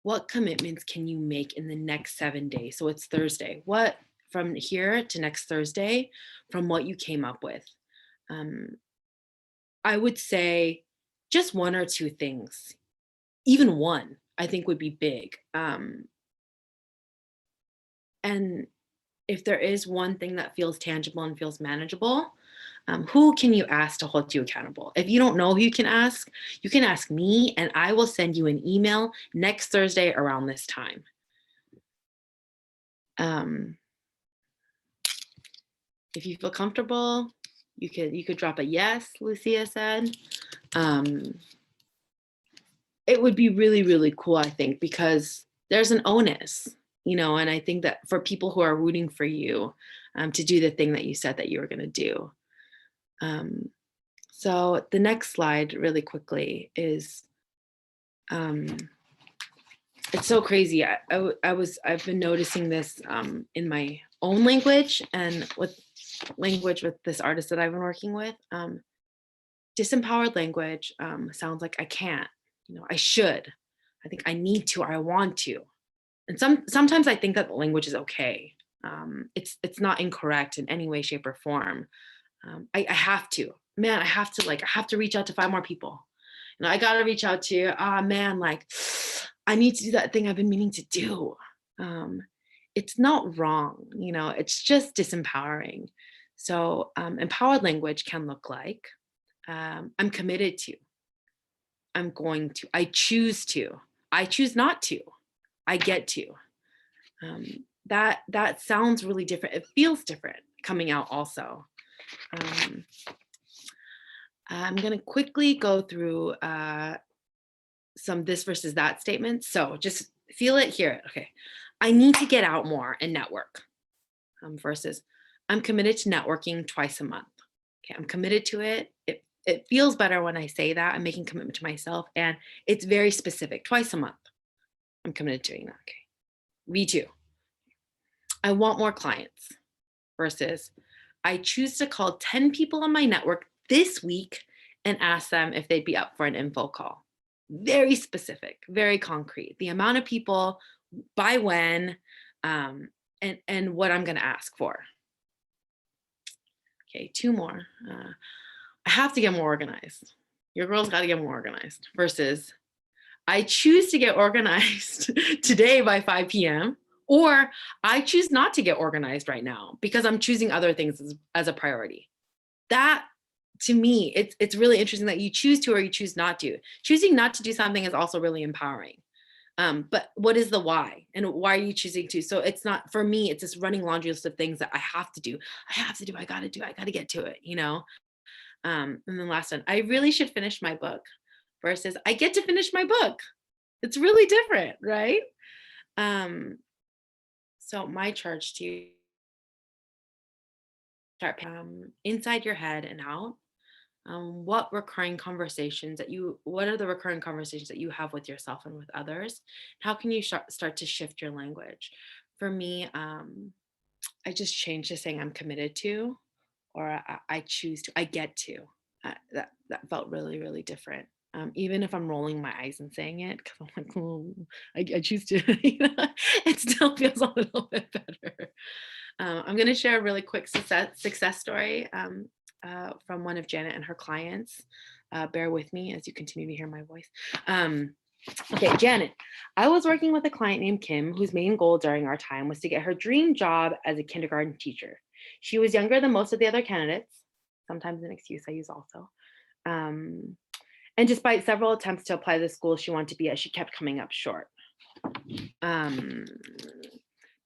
what commitments can you make in the next 7 days? So it's Thursday. What from here to next Thursday, from what you came up with? I would say just one or two things, even one, I think would be big. And if there is one thing that feels tangible and feels manageable, who can you ask to hold you accountable? If you don't know who you can ask me, and I will send you an email next Thursday around this time. If you feel comfortable, you could drop a yes, Lucia said. It would be really, really cool, I think, because there's an onus, you know, and I think that for people who are rooting for you to do the thing that you said that you were going to do. So the next slide really quickly is, it's so crazy. I've been noticing this in my own language and with language with this artist that I've been working with. Disempowered language sounds like I can't, you know, I should, I think I need to, or I want to. And sometimes I think that the language is okay. It's not incorrect in any way, shape, or form. I have to, man, I have to reach out to 5 more people. You know, I got to reach out to, man, like I need to do that thing I've been meaning to do. It's not wrong, you know, it's just disempowering. So empowered language can look like, I'm committed to, I'm going to, I choose to, I choose not to, I get to. That sounds really different. It feels different coming out also. I'm going to quickly go through some this versus that statements. So just feel it, hear it. Okay. I need to get out more and network versus I'm committed to networking twice a month. Okay. I'm committed to it. It feels better when I say that. I'm making commitment to myself and it's very specific, twice a month. I'm committed to doing that. Okay. V2. I want more clients versus I choose to call 10 people in my network this week and ask them if they'd be up for an info call. Very specific, very concrete. The amount of people, by when, and what I'm going to ask for. Okay, 2 more. I have to get more organized. Your girl's got to get more organized versus I choose to get organized today by 5 p.m. or I choose not to get organized right now because I'm choosing other things as a priority. That, to me, it's really interesting that you choose to or you choose not to. Choosing not to do something is also really empowering. But what is the why? And why are you choosing to? So it's not, for me, it's this running laundry list of things that I have to do. I gotta get to it, you know? And then last one, I really should finish my book versus I get to finish my book. It's really different, right? So my charge to you, start inside your head and out. What are the recurring conversations that you have with yourself and with others? How can you start to shift your language? For me, I just changed to saying I'm committed to, or I choose to, I get to. That felt really, really different. Even if I'm rolling my eyes and saying it, because I'm like, oh, I choose to, you know, it still feels a little bit better. I'm going to share a really quick success story from one of Janet and her clients. Bear with me as you continue to hear my voice. Okay, Janet, I was working with a client named Kim whose main goal during our time was to get her dream job as a kindergarten teacher. She was younger than most of the other candidates, sometimes an excuse I use also. And despite several attempts to apply to the school she wanted to be at, she kept coming up short.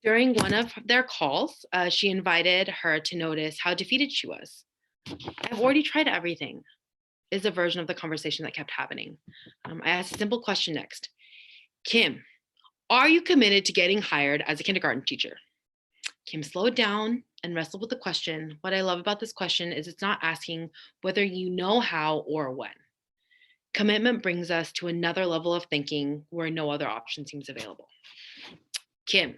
During one of their calls, she invited her to notice how defeated she was. I've already tried everything, is a version of the conversation that kept happening. I asked a simple question next. Kim, are you committed to getting hired as a kindergarten teacher? Kim slowed down and wrestled with the question. What I love about this question is it's not asking whether you know how or when. Commitment brings us to another level of thinking where no other option seems available. Kim,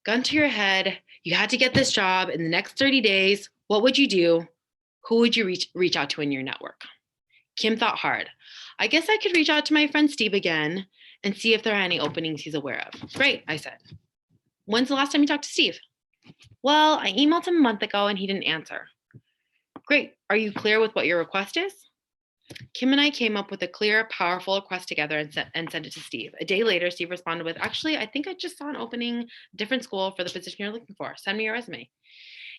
gun to your head, you had to get this job in the next 30 days. What would you do? Who would you reach out to in your network? Kim thought hard. I guess I could reach out to my friend Steve again and see if there are any openings he's aware of. Great, I said. When's the last time you talked to Steve? Well, I emailed him a month ago and he didn't answer. Great. Are you clear with what your request is? Kim and I came up with a clear, powerful request together and sent it to Steve. A day later, Steve responded with, actually, I think I just saw an opening, different school for the position you're looking for. Send me your resume.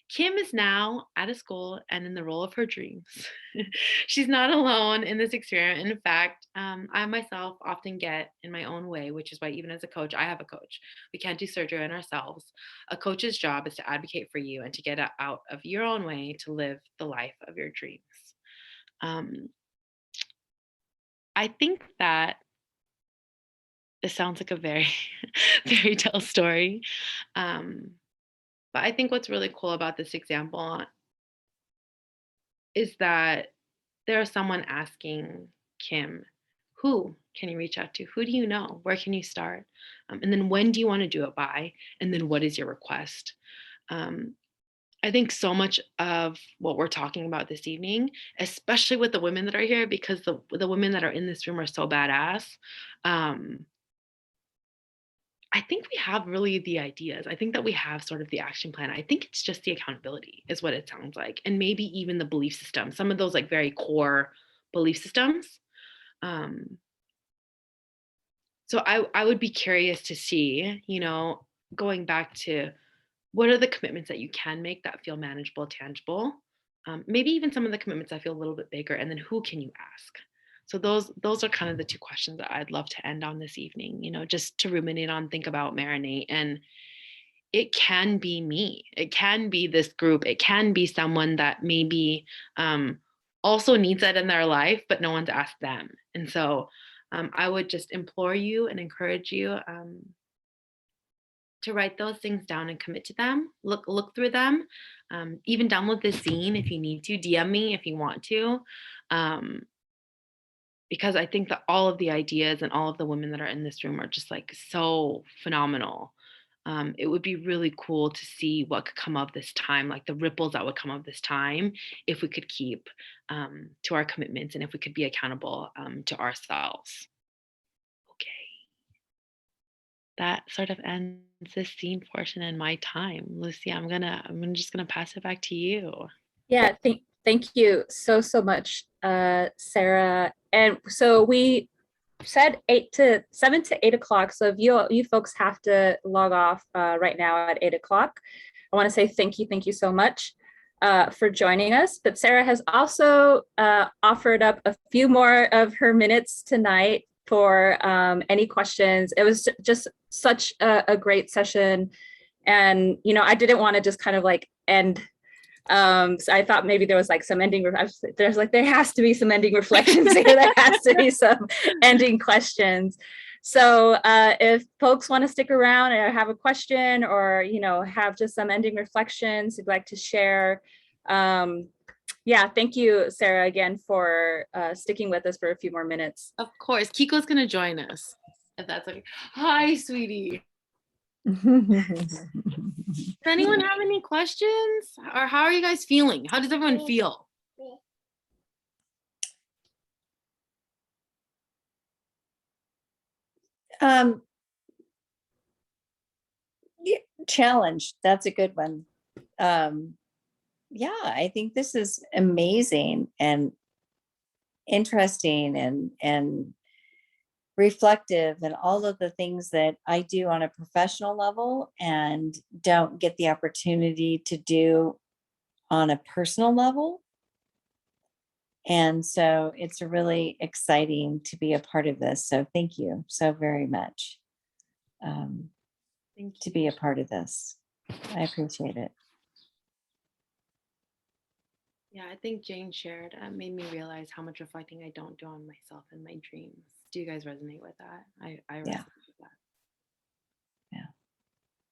Kim is now at a school and in the role of her dreams. She's not alone in this experiment. In fact, I myself often get in my own way, which is why even as a coach, I have a coach. We can't do surgery on ourselves. A coach's job is to advocate for you and to get out of your own way to live the life of your dreams. I think that this sounds like a very fairy tale story. But I think what's really cool about this example is that there's someone asking Kim, who can you reach out to? Who do you know? Where can you start? And then when do you want to do it by? And then what is your request? I think so much of what we're talking about this evening, especially with the women that are here, because the women that are in this room are so badass. I think we have really the ideas. I think that we have sort of the action plan. I think it's just the accountability is what it sounds like. And maybe even the belief system, some of those like very core belief systems. So I would be curious to see, going back to what are the commitments that you can make that feel manageable, tangible? Maybe even some of the commitments that feel a little bit bigger, and then who can you ask? So those are kind of the two questions that I'd love to end on this evening, just to ruminate on, think about, marinate. And it can be me. It can be this group. It can be someone that maybe also needs that in their life, but no one's asked them. And so I would just implore you and encourage you to write those things down and commit to them. Look through them. Even download the zine if you need to. DM me if you want to. Because I think that all of the ideas and all of the women that are in this room are just like so phenomenal. It would be really cool to see what could come of this time, like the ripples that would come of this time, if we could keep to our commitments and if we could be accountable to ourselves. Okay. That sort of ends this scene portion in my time. Lucy, I'm just gonna pass it back to you. Yeah, thank you so much, Sarah. And so we said 7 to 8 o'clock. So if you folks have to log off right now at 8 o'clock, I want to say thank you so much for joining us. But Sarah has also offered up a few more of her minutes tonight for any questions. It was just such a great session. And, I didn't want to just kind of like end. So I thought maybe there was like some ending. There has to be some ending reflections here. There has to be some ending questions. So if folks want to stick around and have a question or, have just some ending reflections you'd like to share. Yeah, thank you, Sarah, again, for sticking with us for a few more minutes. Of course, Kiko's going to join us, if that's okay. Hi, sweetie. Does anyone have any questions? Or how are you guys feeling? How does everyone feel? Challenge. That's a good one. Yeah, I think this is amazing and interesting and reflective and all of the things that I do on a professional level and don't get the opportunity to do on a personal level. And so it's really exciting to be a part of this. So thank you so very much. Thank to you. be a part of this. I appreciate it. Yeah, I think Jane shared made me realize how much reflecting I don't do on myself and my dreams. Do you guys resonate with that? I resonate Yeah. with that. Yeah,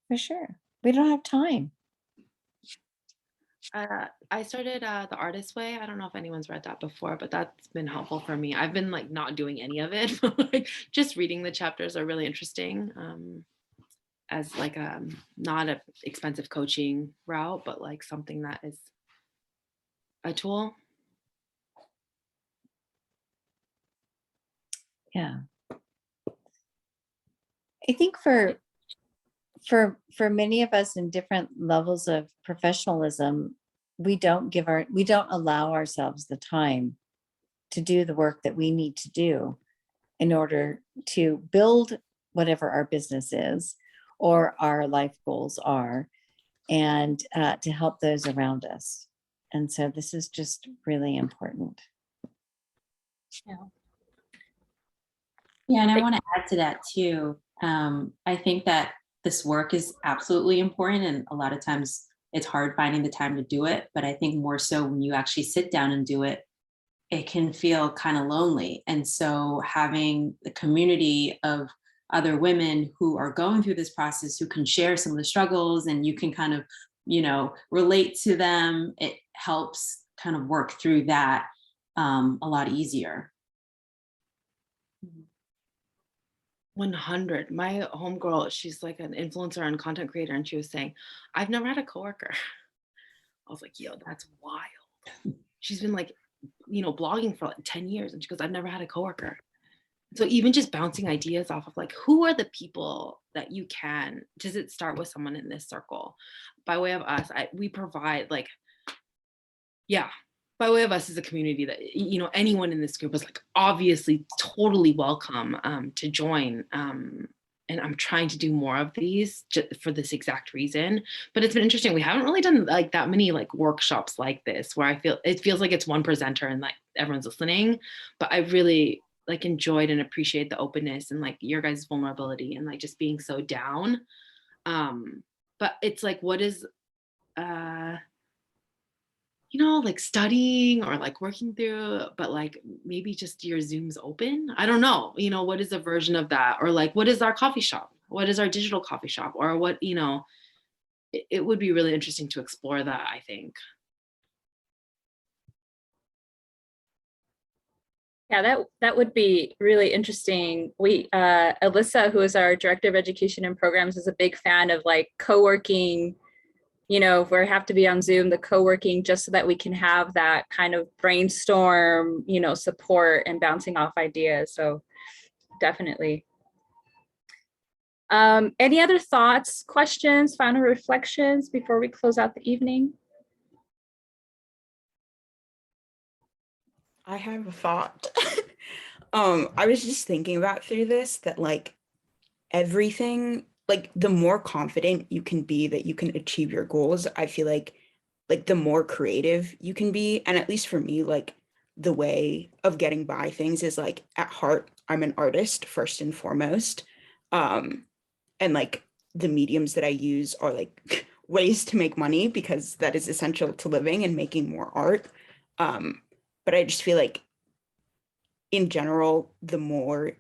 for sure. We don't have time. I started The Artist Way. I don't know if anyone's read that before, but that's been helpful for me. I've been like not doing any of it, but like just reading the chapters are really interesting. As like not a expensive coaching route, but like something that is a tool. Yeah. I think for many of us in different levels of professionalism, we don't allow ourselves the time to do the work that we need to do in order to build whatever our business is or our life goals are, and to help those around us. And so this is just really important. Yeah, and I want to add to that too. I think that this work is absolutely important, and a lot of times it's hard finding the time to do it. But I think more so when you actually sit down and do it, it can feel kind of lonely. And so having the community of other women who are going through this process, who can share some of the struggles, and you can kind of, relate to them, it helps kind of work through that a lot easier. 100. My homegirl, she's like an influencer and content creator, and she was saying, I've never had a coworker. I was like, yo, that's wild. She's been like, blogging for like 10 years, and she goes, I've never had a coworker. So even just bouncing ideas off of like, who are the people that you can, does it start with someone in this circle? By way of us, we provide like, yeah, by way of us as a community that, anyone in this group is like obviously totally welcome to join. And I'm trying to do more of these for this exact reason. But it's been interesting. We haven't really done like that many like workshops like this where it feels like it's one presenter and like everyone's listening. But I really like enjoyed and appreciate the openness and like your guys' vulnerability and like just being so down. But it's like, what is like studying or like working through, but like maybe just your Zoom's open. I don't know, what is a version of that? Or like, what is our coffee shop? What is our digital coffee shop? Or what, it would be really interesting to explore that, I think. Yeah, that would be really interesting. Alyssa, who is our director of education and programs, is a big fan of like co-working, if we have to be on Zoom, the co-working, just so that we can have that kind of brainstorm, support and bouncing off ideas. So definitely. Any other thoughts, questions, final reflections before we close out the evening? I have a thought. I was just thinking about through this that like everything, like the more confident you can be that you can achieve your goals, I feel like the more creative you can be. And at least for me, like the way of getting by things is like at heart, I'm an artist first and foremost. And like the mediums that I use are like ways to make money because that is essential to living and making more art. But I just feel like in general, the more,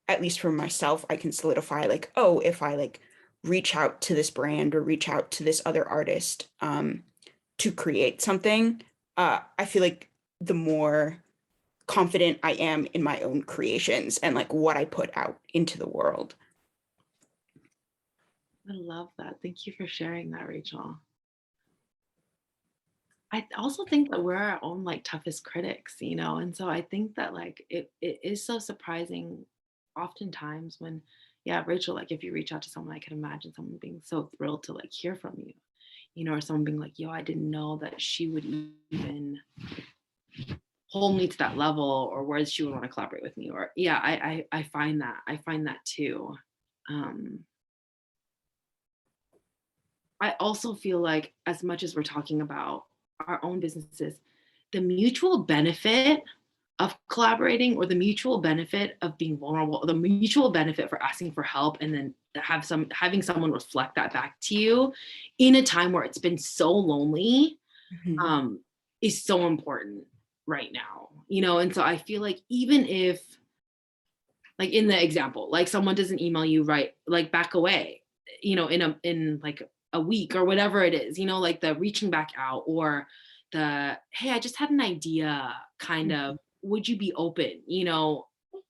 at least for myself, I can solidify like, oh, if I like reach out to this brand or reach out to this other artist to create something, I feel like the more confident I am in my own creations and like what I put out into the world. I love that. Thank you for sharing that, Rachel. I also think that we're our own like toughest critics, and so I think that like it is so surprising oftentimes when, yeah, Rachel, like if you reach out to someone, I can imagine someone being so thrilled to like hear from you, or someone being like, yo, I didn't know that she would even hold me to that level, or where she would want to collaborate with me, or yeah, I find that too. I also feel like as much as we're talking about our own businesses, the mutual benefit of collaborating, or the mutual benefit of being vulnerable, the mutual benefit for asking for help, and then having someone reflect that back to you in a time where it's been so lonely, is so important right now, and so I feel like even if, like in the example, like someone doesn't email you right, like back away, in like a week or whatever it is, like the reaching back out, or the, hey, I just had an idea, kind of, would you be open?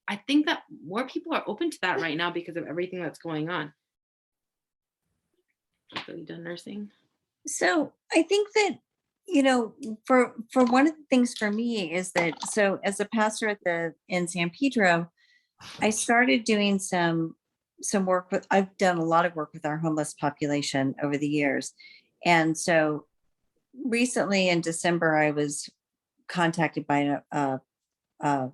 I think that more people are open to that right now because of everything that's going on. So you done nursing? So I think that, for one of the things for me is that, so as a pastor in San Pedro, I started doing some work with, I've done a lot of work with our homeless population over the years. And so recently in December, I was contacted by a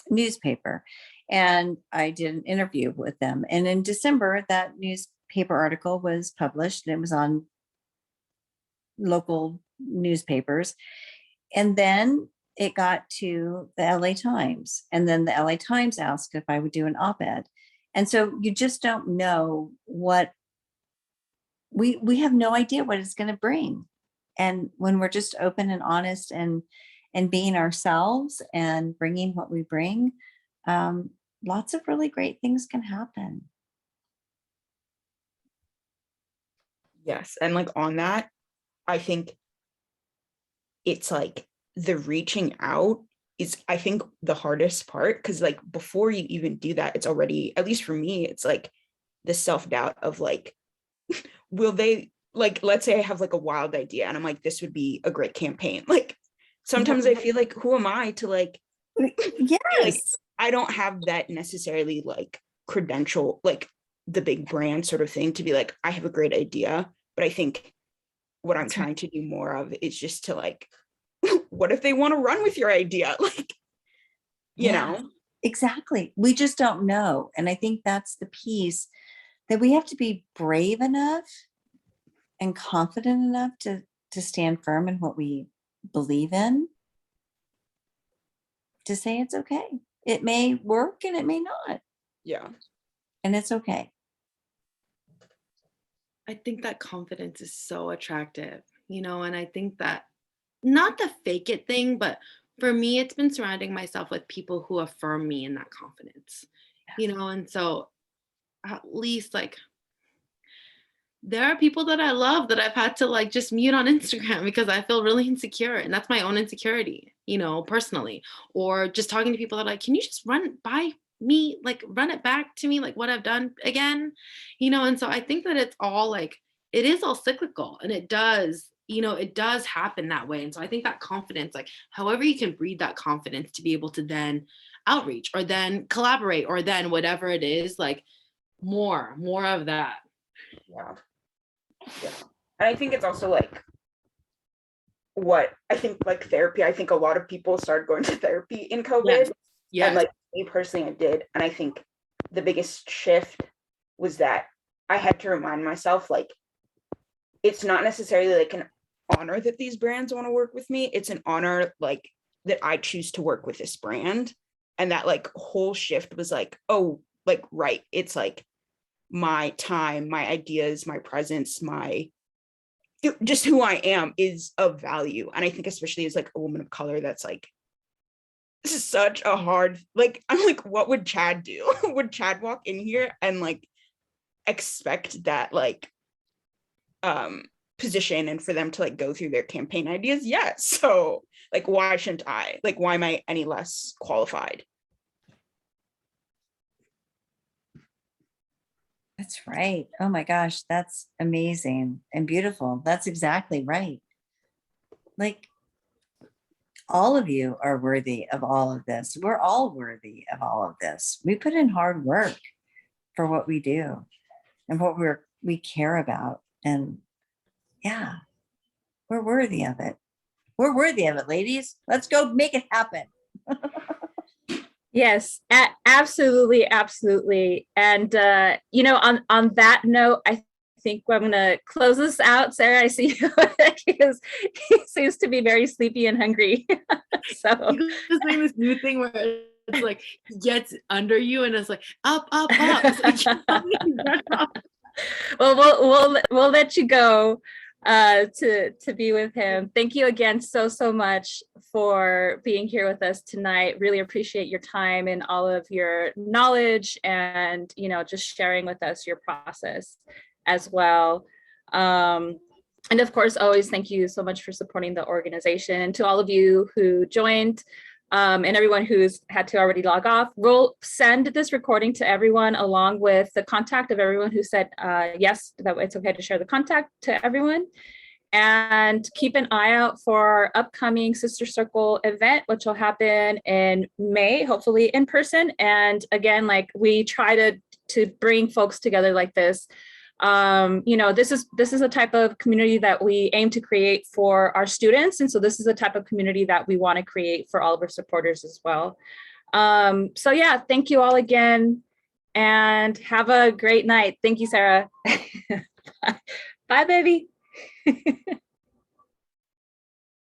newspaper, and I did an interview with them. And in December, that newspaper article was published, and it was on local newspapers. And then it got to the LA Times. And then the LA Times asked if I would do an op-ed. And so you just don't know what we have no idea what it's going to bring. And when we're just open and honest and being ourselves and bringing what we bring, lots of really great things can happen. Yes. And like on that, I think it's like the reaching out is, I think, the hardest part, because like before you even do that, it's already, at least for me, it's like the self-doubt of like, will they, like, let's say I have like a wild idea and I'm like, this would be a great campaign. Like sometimes I feel like, who am I to like, Yes. like, I don't have that necessarily like credential, like the big brand sort of thing to be like, I have a great idea. But I think what I'm trying to do more of is just to like, what if they want to run with your idea? Like, you know? Exactly. We just don't know. And I think that's the piece, that we have to be brave enough and confident enough to stand firm in what we believe in, to say it's okay. It may work and it may not. Yeah. And it's okay. I think that confidence is so attractive, and I think that, not the fake it thing, but for me, it's been surrounding myself with people who affirm me in that confidence, and so at least like, there are people that I love that I've had to like just mute on Instagram because I feel really insecure, and that's my own insecurity, personally, or just talking to people that are like, can you just run by me, like run it back to me, like what I've done again, and so I think that it's all like, it is all cyclical, and it does, it does happen that way. And so I think that confidence, like however you can breed that confidence to be able to then outreach, or then collaborate, or then whatever it is, like more of that. Yeah. Yeah. And I think it's also like, what I think like therapy, I think a lot of people started going to therapy in COVID. Yeah. And like me personally, I did. And I think the biggest shift was that I had to remind myself, like, it's not necessarily like an honor that these brands want to work with me. It's an honor like that I choose to work with this brand. And that like whole shift was like, oh, like, right. It's like my time, my ideas, my presence, just who I am is of value. And I think especially as like a woman of color, that's like, this is such a hard, like, I'm like, what would Chad do? Would Chad walk in here and like expect that like position and for them to like go through their campaign ideas? Yes. So like, why shouldn't I? Like, why am I any less qualified? That's right. Oh my gosh, that's amazing and beautiful. That's exactly right. Like, all of you are worthy of all of this. We're all worthy of all of this. We put in hard work for what we do and what we care about. And yeah, we're worthy of it. We're worthy of it, ladies. Let's go make it happen. Yes, absolutely, absolutely. And on that note, I think I'm gonna close this out. Sarah, I see you because he seems to be very sleepy and hungry. So He was doing this new thing where it's like he gets under you and it's like up, up, up. It's like, get up. well, we'll let you go to be with him. Thank you again so much for being here with us tonight. Really appreciate your time and all of your knowledge, and just sharing with us your process as well. And of course, always thank you so much for supporting the organization. And to all of you who joined, and everyone who's had to already log off, we'll send this recording to everyone along with the contact of everyone who said yes, that it's okay to share the contact to everyone. And keep an eye out for our upcoming Sister Circle event, which will happen in May, hopefully in person. And again, like we try to bring folks together like this. This is a type of community that we aim to create for our students. And so this is a type of community that we want to create for all of our supporters as well. So yeah, thank you all again and have a great night. Thank you, Sarah. Bye, baby.